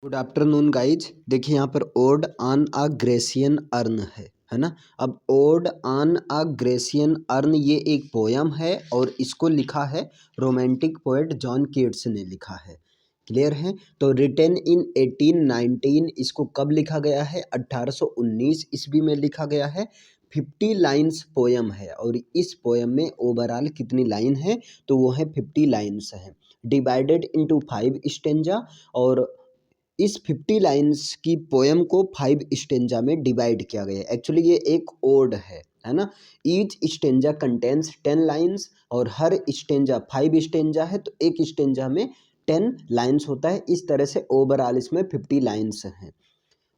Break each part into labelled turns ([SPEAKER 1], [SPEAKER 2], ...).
[SPEAKER 1] Good afternoon guys. देखिए यहाँ पर odd on a Grecian earn है ना। अब odd on a Grecian earn ये एक पोयम है और इसको लिखा है रोमांटिक पोएट जॉन कीट्स ने लिखा है। क्लियर है। तो रिटन इन 1819, इसको कब लिखा गया है? 1819 ईस्वी में लिखा गया है। 50 लाइन्स पोयम है और इस पोयम में ओवरऑल कितनी लाइन है? तो वो है 50 लाइन्स है, डिवाइडेड इनटू 5 स्टेंजा। और इस 50 लाइन्स की पोयम को 5 स्टेंजा में डिवाइड किया गया है। एक्चुअली ये एक ओड है ना। ईच स्टेंजा कंटेन्स 10 लाइन्स और हर स्टेंजा 5 स्टेंजा है, तो एक स्टेंजा में 10 लाइन्स होता है। इस तरह से ओवरऑल इसमें 50 लाइन्स हैं।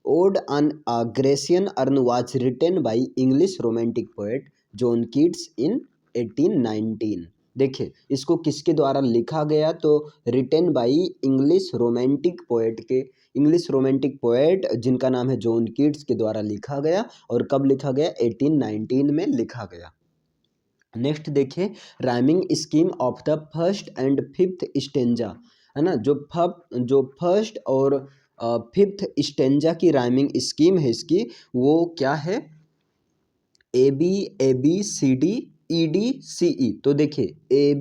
[SPEAKER 1] Ode on a Grecian urn was written by English romantic poet John Keats in 1819। देखिए इसको किसके द्वारा लिखा गया? तो written by English romantic poet जिनका नाम है जॉन कीट्स के द्वारा लिखा गया। और कब लिखा गया? 1819 में लिखा गया। नेक्स्ट देखिए, rhyming scheme of the first and fifth stanza है ना। जो फर्स्ट और फिफ्थ स्टेंजा की राइमिंग स्कीम है इसकी, वो क्या है? A B C D E D C E. तो देखिए ए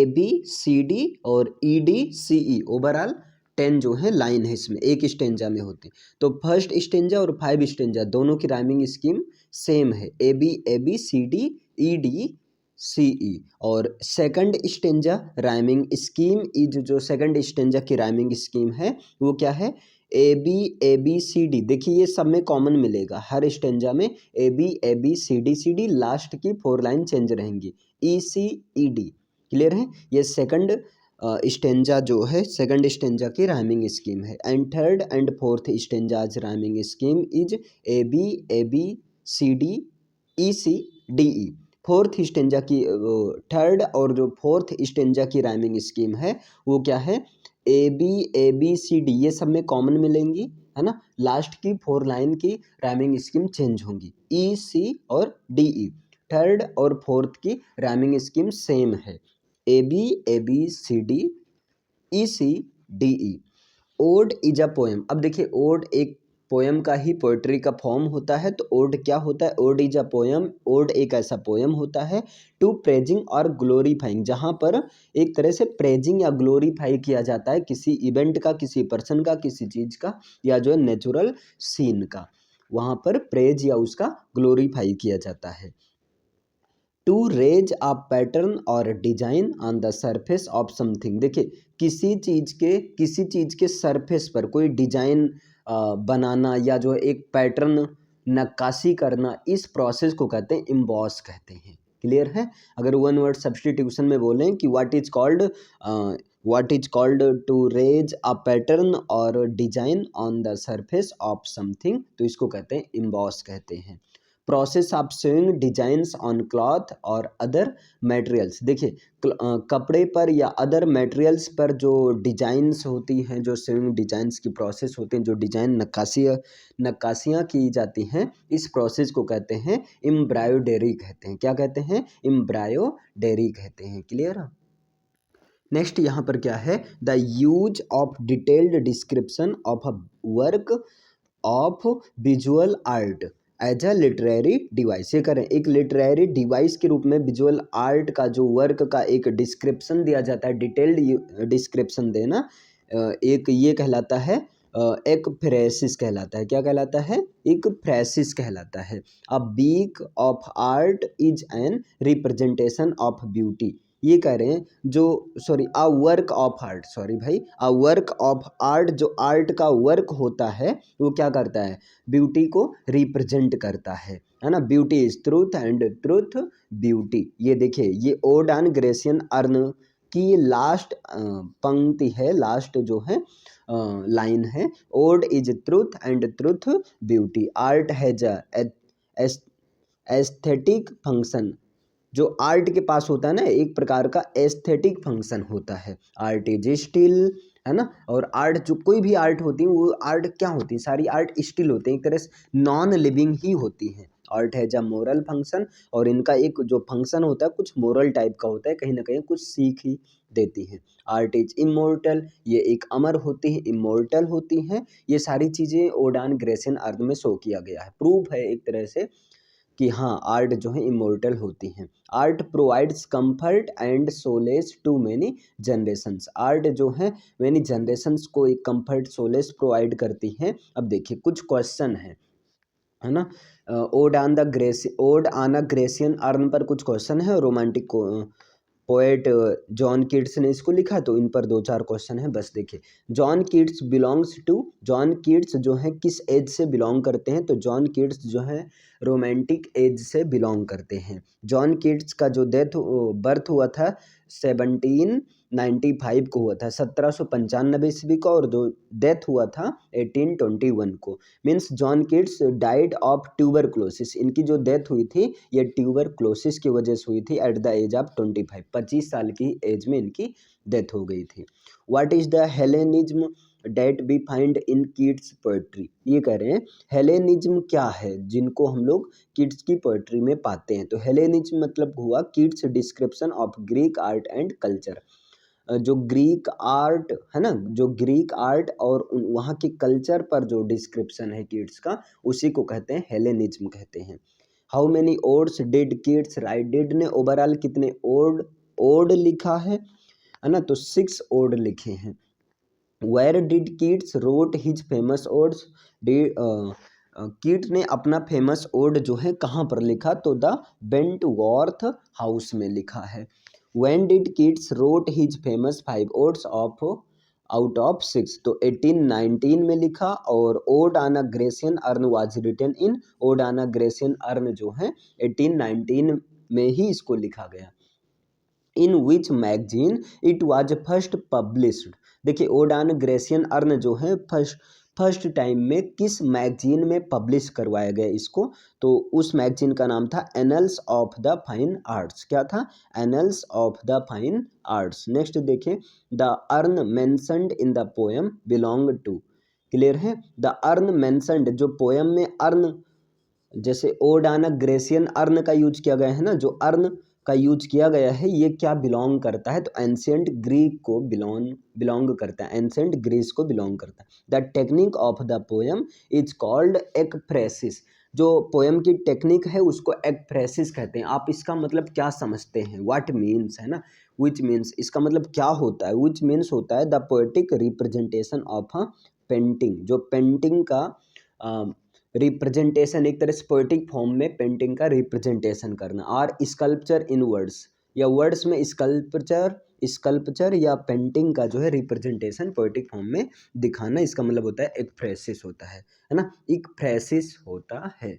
[SPEAKER 1] बी सी डी और ई डी सी ई, ओवरऑल 10 जो है लाइन है इसमें, एक स्टेंजा में होती। तो फर्स्ट स्टेंजा और 5 स्टेंजा दोनों की राइमिंग स्कीम सेम है, A B C D E D C E. और second stanza rhyming scheme is, जो सेकंड स्टेंजा की राइमिंग स्कीम है वो क्या है? A B C D. देखिए ये सब में कॉमन मिलेगा, हर स्टेंजा में A B C D, last की 4 लाइन चेंज रहेंगी, ई सी ई डी। क्लियर है। ये सेकंड स्टेंजा जो है, सेकंड स्टेंजा की राइमिंग स्कीम है। And third and fourth stanzas rhyming scheme is A B C D E C D E. Fourth stanza की third और जो फोर्थ स्टेंजा की राइमिंग स्कीम है वो क्या है? ए बी सी डी, ये सब में कॉमन मिलेंगी है ना। लास्ट की 4 लाइन की राइमिंग स्कीम चेंज होंगी, ई सी और डी ई। थर्ड और फोर्थ की राइमिंग स्कीम सेम है, A B C D E C D E. Ode is a poem. अब देखिए ओड एक पोएम का ही पोएट्री का फॉर्म होता है। तो ओड क्या होता है? Ode is a poem. Ode एक ऐसा पोएम होता है टू प्रेजिंग और ग्लोरीफाइंग, जहाँ पर एक तरह से प्रेजिंग या ग्लोरीफाई किया जाता है किसी इवेंट का, किसी पर्सन का, किसी चीज़ का, या जो है नेचुरल सीन का, वहाँ पर प्रेज या उसका ग्लोरीफाई किया जाता है। टू रेज अ पैटर्न और design on the surface of something. देखिए किसी चीज़ के सरफेस पर कोई डिजाइन बनाना या जो है एक पैटर्न नक्काशी करना, इस प्रोसेस को कहते हैं इम्बॉस कहते हैं। क्लियर है। अगर वन वर्ड सब्स्टिट्यूशन में बोलें कि what is called to raise a pattern और design on the surface of something, तो इसको कहते हैं इम्बॉस कहते हैं। Process of saving designs on cloth और अदर मटेरियल्स। देखिए कपड़े पर या अदर मटेरियल्स पर जो डिजाइंस होती हैं, जो सेविंग डिजाइंस की प्रोसेस होती हैं, जो डिजाइन नक्काशियाँ की जाती हैं, इस प्रोसेस को कहते हैं एम्ब्रॉयडरी कहते हैं। क्या कहते हैं? एम्ब्रॉयडरी कहते हैं। क्लियर। नेक्स्ट यहाँ पर क्या है? The use of detailed description of a work of visual art as a literary device. ये करें एक लिटरेरी डिवाइस के रूप में विजुअल आर्ट का जो वर्क का एक डिस्क्रिप्शन दिया जाता है, डिटेल्ड डिस्क्रिप्शन देना, एक ये कहलाता है एक फ्रेसिस कहलाता है। क्या कहलाता है? एक फ्रेसिस कहलाता है। A beak of art is an representation of beauty. ये कह रहे हैं जो a work of art, a work of art, जो आर्ट का वर्क होता है वो क्या करता है? ब्यूटी को रिप्रेजेंट करता है ना। Beauty is truth and truth beauty. ये देखिए ये ओड ऑन ग्रेसियन अर्न की लास्ट पंक्ति है, लास्ट जो है लाइन है। Ode is truth and truth beauty. Art has aesthetic function. जो आर्ट के पास होता है ना, एक प्रकार का एस्थेटिक फंक्शन होता है। आर्ट इज स्टिल है ना। और आर्ट, जो कोई भी आर्ट होती है वो आर्ट क्या होती है? सारी आर्ट स्टिल होती है, एक तरह से नॉन लिविंग ही होती है। आर्ट है जब मोरल फंक्शन, और इनका एक जो फंक्शन होता है कुछ मोरल टाइप का होता है, कहीं ना कहीं कुछ सीख ही देती हैं। आर्ट इज इमोर्टल, ये एक अमर होती है, इमोर्टल होती हैं। ये सारी चीज़ें ओडान ग्रेसियन अर्न में शो किया गया है, प्रूफ है एक तरह से कि हाँ आर्ट जो है इमोर्टल होती हैं। Art provides comfort and solace to many generations, art जो है मैनी जनरेशंस को एक कंफर्ट सोलेस प्रोवाइड करती हैं। अब देखिए कुछ क्वेश्चन है ना। ओड आना ग्रेसियन अर्न पर कुछ क्वेश्चन है, रोमांटिक पोएट जॉन कीट्स ने इसको लिखा, तो इन पर 2-4 क्वेश्चन है बस। देखिए जॉन कीट्स जो है किस एज से बिलोंग करते हैं, तो जॉन कीट्स जो है रोमांटिक एज से बिलोंग करते हैं। जॉन कीट्स का जो बर्थ हुआ था 1795 को हुआ था, 1795 ईस्वी को, और जो डेथ हुआ था 1821 को। Means John Keats died of tuberculosis, इनकी जो डेथ हुई थी ये ट्यूबरक्लोसिस की वजह से हुई थी एट द एज ऑफ 25, 25 साल की एज में इनकी डेथ हो गई थी। What is the Hellenism that be find in Keats poetry, ये कह रहे हैं हेलेनिज्म क्या है जिनको हम लोग कीट्स की पोएट्री में पाते हैं। तो हेलेनिज्म मतलब हुआ Keats description of Greek art and culture, जो ग्रीक आर्ट है ना, जो ग्रीक आर्ट और वहाँ के कल्चर पर जो डिस्क्रिप्शन है कीट्स का, उसी को कहते हैं हेलेनिज्म कहते हैं। How many odes did Keats write, did ने ओवरऑल कितने ओड लिखा है ना, तो 6 ओड लिखे हैं। Where did Keats wrote his famous odes, Keats ने अपना फेमस ओड जो है कहाँ पर लिखा, तो द बेंटवॉर्थ हाउस में लिखा है। When did Keats wrote his famous 5 odes of out of 6, तो 1819 में लिखा। और ode on a Grecian urn was written in, ode on a Grecian urn जो है 1819 में ही इसको लिखा गया। In which magazine it was first published, देखिए ओडान ग्रेसियन अर्न जो है फर्स्ट टाइम में किस मैगजीन में पब्लिश करवाया गया इसको, तो उस मैगजीन का नाम था annals of the fine arts. क्या था? Annals of the fine arts. Next देखिए the urn mentioned in the poem belong to, clear है। द अर्न मेंशन्ड, जो पोएम में अर्न, जैसे ओडाना ग्रेसियन अर्न का यूज किया गया है ना, जो अर्न का यूज किया गया है ये क्या बिलोंग करता है, तो एंशिएंट ग्रीक को बिलोंग करता है, एंशिएंट ग्रीस को बिलोंग करता है। The technique of the poem is called ekphrasis, जो पोएम की टेक्निक है उसको एक्फ्रेसिस कहते हैं। आप इसका मतलब क्या समझते हैं, व्हाट मीन्स है ना, विच मीन्स, इसका मतलब क्या होता है। विच मीन्स होता है the poetic representation of a painting, जो पेंटिंग का रिप्रेजेंटेशन, एक तरह से पोएटिक फॉर्म में पेंटिंग का रिप्रेजेंटेशन करना। और स्कल्पचर इन वर्ड्स, या वर्ड्स में स्कल्पचर या पेंटिंग का जो है रिप्रेजेंटेशन पोएटिक फॉर्म में दिखाना, इसका मतलब होता है एक्फ्रेसिस होता है ना, एक्फ्रेसिस होता है।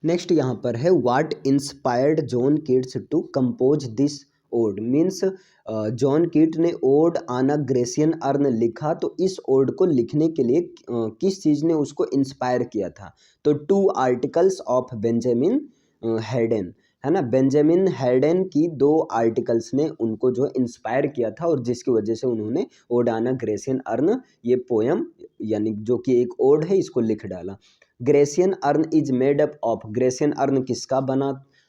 [SPEAKER 1] नेक्स्ट यहाँ पर है what inspired John Keats to compose this ode, means John Keats ने ओड आना ग्रेसियन अर्न लिखा, तो इस ओड को लिखने के लिए किस चीज़ ने उसको इंस्पायर किया था, तो 2 आर्टिकल्स ऑफ बेंजामिन हैडन, है ना, बेंजामिन हैडन की 2 आर्टिकल्स ने उनको जो इंस्पायर किया था, और जिसकी वजह से उन्होंने ओड आना ग्रेसियन अर्न ये पोएम, यानी जो कि एक ओड है, इसको लिख डाला। Grecian earn is made up of, Grecian earn किसका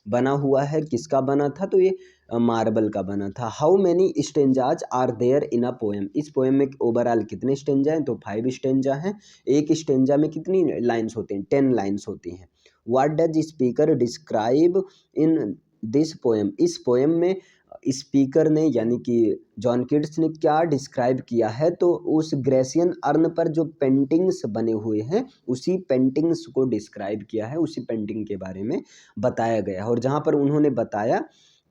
[SPEAKER 1] बना हुआ है, किसका बना था, तो ये मार्बल का बना था। How many stanzas are there in a poem, इस पोएम में ओवरऑल कितने स्टेंजा हैं, तो 5 स्टेंजा हैं। एक स्टेंजा में कितनी लाइन्स होती हैं, 10 लाइन्स होती हैं। What does speaker describe in this poem, इस पोएम में स्पीकर ने यानी कि जॉन कीट्स ने क्या डिस्क्राइब किया है, तो उस ग्रेसियन अर्न पर जो पेंटिंग्स बने हुए हैं उसी पेंटिंग्स को डिस्क्राइब किया है, उसी पेंटिंग के बारे में बताया गया है। और जहाँ पर उन्होंने बताया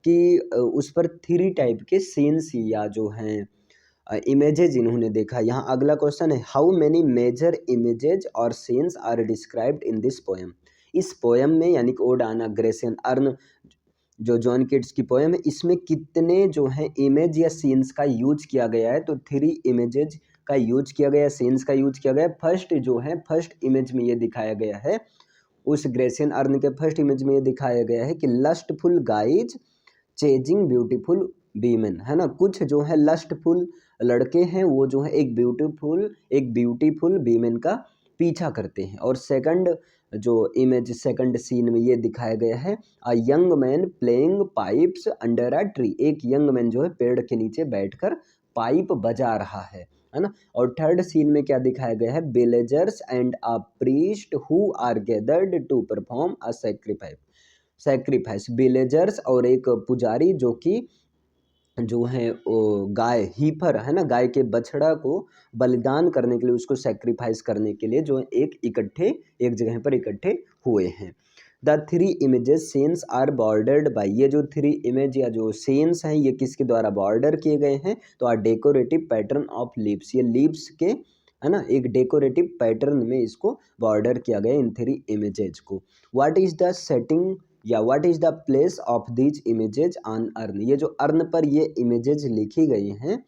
[SPEAKER 1] कि उस पर 3 टाइप के सीन्स या जो हैं इमेजेज इन्होंने देखा। यहाँ अगला क्वेश्चन है हाउ मेनी मेजर इमेजेज और scenes are described in this poem, इस पोएम में यानी कि ओड आना ग्रेसियन अर्न जो जॉन कीट्स की पोएम है, इसमें कितने जो है इमेज या सीन्स का यूज किया गया है, तो 3 इमेजेज का यूज किया गया, सीन्स का यूज किया गया। फर्स्ट जो है फर्स्ट इमेज में ये दिखाया गया है, उस ग्रेसियन अर्न के फर्स्ट इमेज में ये दिखाया गया है कि lustful guys chasing beautiful women, है ना, कुछ जो है लस्टफुल लड़के हैं वो जो है एक ब्यूटीफुल वीमेन का पीछा करते हैं। और सेकंड जो इमेज सेकंड सीन में ये दिखाया गया है, a young man playing pipes under a tree, एक यंग मैन जो है पेड़ के नीचे बैठकर पाइप बजा रहा है ना। और थर्ड सीन में क्या दिखाया गया है, villagers and a priest who are gathered to perform a sacrifice, villagers और एक पुजारी जो है वो गाय हीफर है ना, गाय के बछड़ा को बलिदान करने के लिए, उसको सेक्रीफाइस करने के लिए जो एक जगह पर इकट्ठे हुए हैं। The three images scenes are bordered by, ये जो थ्री इमेज या जो सीन्स हैं ये किसके द्वारा बॉर्डर किए गए हैं, तो are decorative pattern of leaves, ये लीव्स के है ना एक डेकोरेटिव पैटर्न में इसको बॉर्डर किया गया इन थ्री इमेजेज को। व्हाट इज द सेटिंग या what is the place of these images on earn, ये जो अर्न पर ये इमेजेज लिखी गई हैं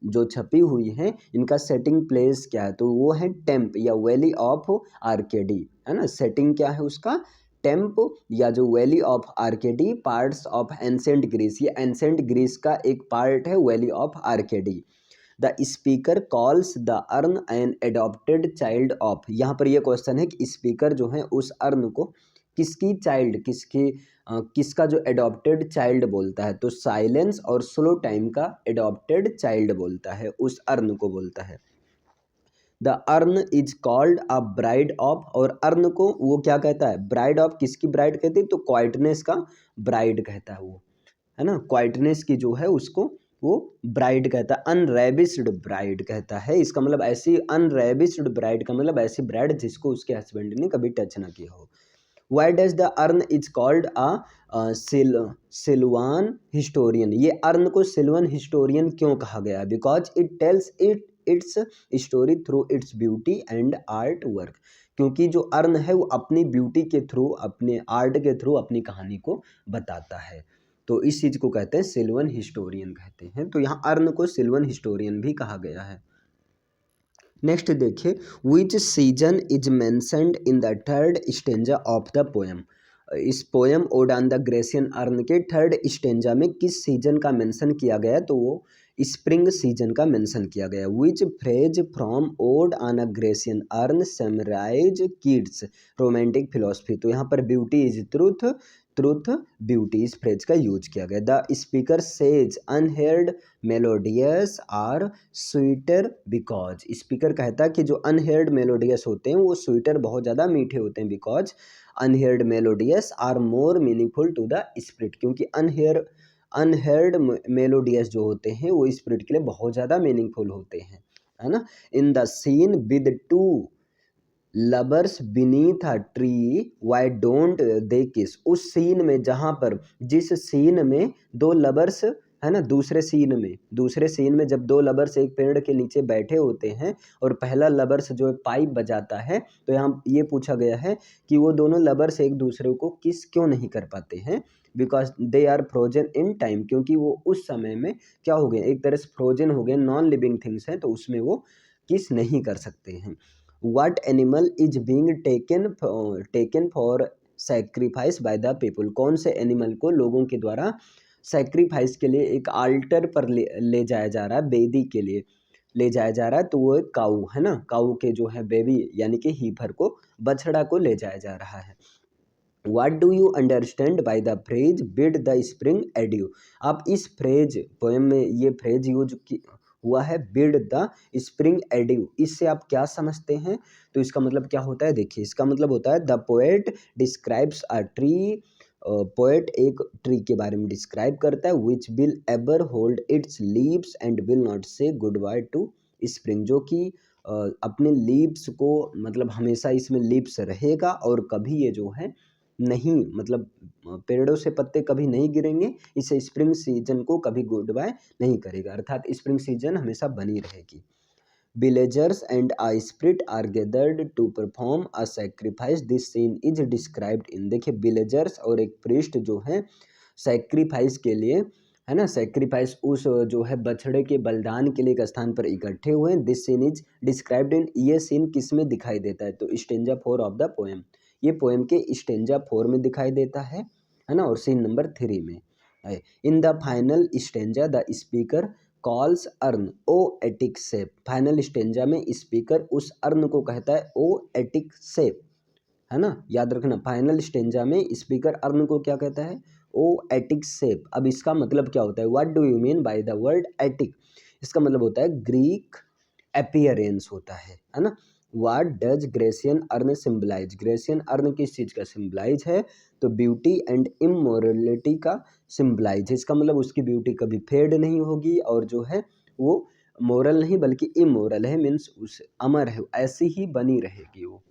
[SPEAKER 1] जो छपी हुई हैं, इनका सेटिंग प्लेस क्या है, तो वो है टेम्प या वैली ऑफ आर्केडी, है ना। सेटिंग क्या है उसका, टेम्प या जो valley of Arcady, parts of ancient Greece, ये एंसेंट ग्रीस का एक पार्ट है valley of Arcady. The speaker calls the urn an adopted child of, यहाँ पर यह क्वेश्चन है कि स्पीकर जो है उस अर्न को किसकी चाइल्ड, किसका जो एडॉप्टेड चाइल्ड बोलता है, तो साइलेंस और स्लो टाइम का एडॉप्टेड चाइल्ड बोलता है, उस अर्न को बोलता है। The earn is called a bride of, और अर्न को वो क्या कहता है, ब्राइड ऑफ, किसकी ब्राइड कहती है, तो क्वाइटनेस का ब्राइड कहता है वो, है ना। क्वाइटनेस की जो है उसको वो ब्राइड कहता है, अनरेबिस्ड ब्राइड कहता है। इसका मतलब ऐसी अनरेबिस्ड ब्राइड का मतलब ऐसी ब्राइड जिसको उसके हस्बैंड ने कभी टच ना किया हो। Why does the urn is called a Salwan historian, ये अर्न को सिल्वन हिस्टोरियन क्यों कहा गया, because it tells it's story through its beauty and art work, क्योंकि जो अर्न है वो अपनी ब्यूटी के थ्रू, अपने आर्ट के थ्रू अपनी कहानी को बताता है, तो इस चीज़ को कहते हैं सिल्वन हिस्टोरियन कहते हैं। तो यहाँ अर्न को सिल्वन हिस्टोरियन भी कहा गया है। नेक्स्ट देखिए, which season is mentioned in the third stanza of the poem, इस poem ode on the Grecian urn के थर्ड स्टेंजा में किस सीजन का मेंशन किया गया, तो वो स्प्रिंग सीजन का मेंशन किया गया। Which phrase from ode on a Grecian urn summarise Keats romantic philosophy, तो यहाँ पर beauty is truth, truth beauty, इस फ्रेज का यूज किया गया। The speaker says unheard melodies are sweeter because, speaker कहता है कि जो अनहेर्ड मेलोडियस होते हैं वो स्वीटर बहुत ज़्यादा मीठे होते हैं, because unheard melodies are more meaningful to the spirit, क्योंकि अनहेर्ड मेलोडियस जो होते हैं वो स्पिरिट के लिए बहुत ज़्यादा मीनिंगफुल होते हैं, है ना। In the scene with two lovers beneath a tree why don't they kiss, उस सीन में जहाँ पर, जिस सीन में दो लवर्स है ना, दूसरे सीन में जब दो लवर्स एक पेड़ के नीचे बैठे होते हैं और पहला लवर्स जो है पाइप बजाता है, तो यहाँ ये पूछा गया है कि वो दोनों लवर्स एक दूसरे को किस क्यों नहीं कर पाते हैं, because they are frozen in time, क्योंकि वो उस समय में क्या हो गए, एक तरह से फ्रोजन हो गए, नॉन लिविंग थिंग्स हैं, तो उसमें वो किस नहीं कर सकते हैं। What animal is being taken for sacrifice by the people, कौन से एनिमल को लोगों के द्वारा सेक्रीफाइस के लिए एक आल्टर पर ले जाया जा रहा है, बेदी के लिए ले जाया जा रहा है, तो वो एक काऊ है ना, काऊ के जो है बेबी यानी कि हीफर को, बछड़ा को ले जाया जा रहा है। What do you understand by the phrase bid the spring adieu, आप इस फ्रेज पोएम में ये फ्रेज यूज हुआ है बिड द स्प्रिंग एड्यू, इससे आप क्या समझते हैं, तो इसका मतलब क्या होता है, देखिए इसका मतलब होता है the poet describes a tree, poet एक ट्री के बारे में डिस्क्राइब करता है, which will ever hold it's leaves and will not से गुड बाय टू स्प्रिंग, जो कि अपने लीव्स को मतलब हमेशा इसमें लीव्स रहेगा और कभी ये जो है नहीं, मतलब पेड़ों से पत्ते कभी नहीं गिरेंगे, इसे स्प्रिंग सीजन को कभी गुड बाय नहीं करेगा, अर्थात स्प्रिंग सीजन हमेशा बनी रहेगी। Villagers and a spirit are gathered to perform a sacrifice, this scene is described in, देखिए विलेजर्स और एक प्रीस्ट जो है सेक्रीफाइस के लिए, है ना, सेक्रीफाइस उस जो है बछड़े के बलिदान के लिए एक स्थान पर इकट्ठे हुए हैं। This scene is described in, ये सीन किस में दिखाई देता है, तो स्टेंजा 4 ऑफ द पोएम, ये पोएम के स्टेंजा 4 में दिखाई देता है ना, और सीन नंबर 3 में है। In the final stanza the speaker calls urn O Attic shape, final stanza में स्पीकर उस अर्न को कहता है ओ एटिक सेप, है ना, याद रखना। फाइनल स्टेंजा में स्पीकर अर्न को क्या कहता है, ओ एटिक शेप। अब इसका मतलब क्या होता है, what do you mean by the word Attic? इसका मतलब होता है ग्रीक अपीयरेंस होता है ना। What does Grecian urn symbolize? Grecian urn किस चीज़ का सिम्बलाइज है, तो ब्यूटी एंड इमोरलिटी का सिम्बलाइज है। इसका मतलब उसकी ब्यूटी कभी फेड नहीं होगी और जो है वो मोरल नहीं बल्कि इमोरल है, मीन्स उस अमर है, ऐसी ही बनी रहेगी वो।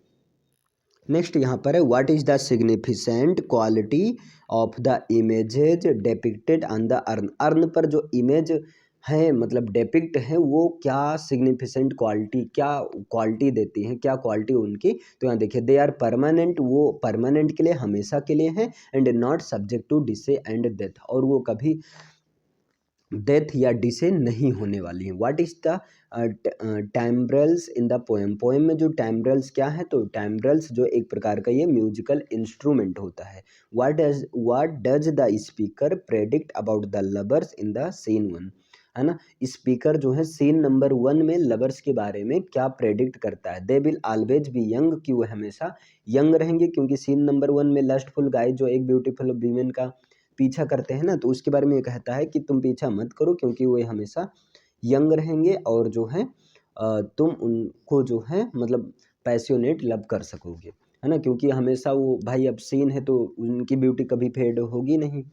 [SPEAKER 1] नेक्स्ट यहाँ पर है what is the significant quality of the images डेपिक्टेड on the earn? Earn पर जो इमेज है मतलब डेपिक्ट है वो क्या सिग्निफिकेंट क्वालिटी, क्या क्वालिटी देती हैं, क्या क्वालिटी उनकी? तो यहाँ देखिए दे आर परमानेंट, वो परमानेंट के लिए, हमेशा के लिए हैं, and not subject to decay and death, और वो कभी डेथ या डिसे नहीं होने वाली है। What is the timbrels in the poem? Poem में जो टाइम्ब्रेल्स क्या है, तो टाइम्ब्रेल्स जो एक प्रकार का ये म्यूजिकल इंस्ट्रूमेंट होता है। What does the speaker predict about the lovers in the scene 1? है ना, स्पीकर जो है सीन नंबर 1 में लवर्स के बारे में क्या प्रेडिक्ट करता है? They will always be young, कि वो हमेशा यंग रहेंगे, क्योंकि सीन नंबर 1 में लस्टफुल गाय जो एक ब्यूटीफुल वीमेन का पीछा करते हैं ना, तो उसके बारे में ये कहता है कि तुम पीछा मत करो क्योंकि वो हमेशा यंग रहेंगे और जो है तुम उनको जो है मतलब पैसियोनेट लव कर सकोगे, है ना, क्योंकि हमेशा वो भाई अब सीन है तो उनकी ब्यूटी कभी फेड होगी नहीं।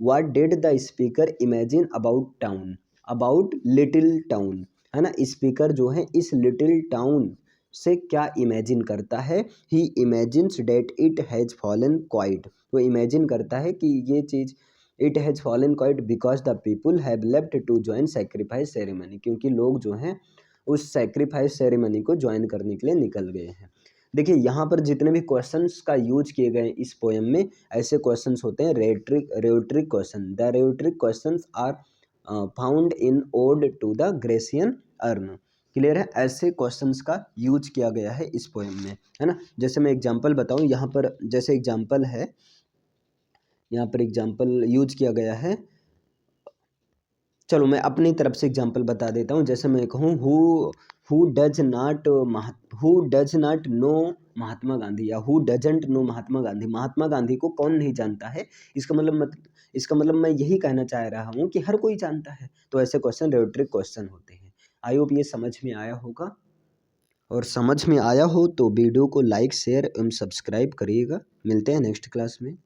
[SPEAKER 1] What did the speaker imagine about town? About little town, है ना, स्पीकर जो है इस लिटिल टाउन से क्या इमेजिन करता है? He imagines that it has fallen quiet, वो इमेजिन करता है कि ये चीज़ it has fallen quiet because the people have left to join sacrifice ceremony, क्योंकि लोग जो हैं उस सेक्रीफाइस सेरेमनी को ज्वाइन करने के लिए निकल गए हैं। देखिए यहाँ पर जितने भी क्वेश्चंस का यूज किए गए इस पोएम में, ऐसे क्वेश्चंस होते हैं rhetoric question. The rhetoric questions are found in ode to the Grecian urn. Clear है, ऐसे क्वेश्चंस का यूज किया गया है इस पोएम में, है ना। जैसे मैं एग्जांपल बताऊं, यहाँ पर जैसे एग्जांपल है, यहाँ पर एग्जांपल यूज किया गया है। चलो मैं अपनी तरफ से एग्जांपल बता देता हूँ। जैसे मैं कहूँ who does not know Mahatma Gandhi, या who doesn't know Mahatma Gandhi, Mahatma Gandhi को कौन नहीं जानता है? इसका मतलब मैं यही कहना चाह रहा हूँ कि हर कोई जानता है। तो ऐसे क्वेश्चन रेटरिक क्वेश्चन होते हैं। आई होप ये समझ में आया होगा, और समझ में आया हो तो वीडियो को लाइक शेयर एवं सब्सक्राइब करिएगा। मिलते हैं नेक्स्ट क्लास में।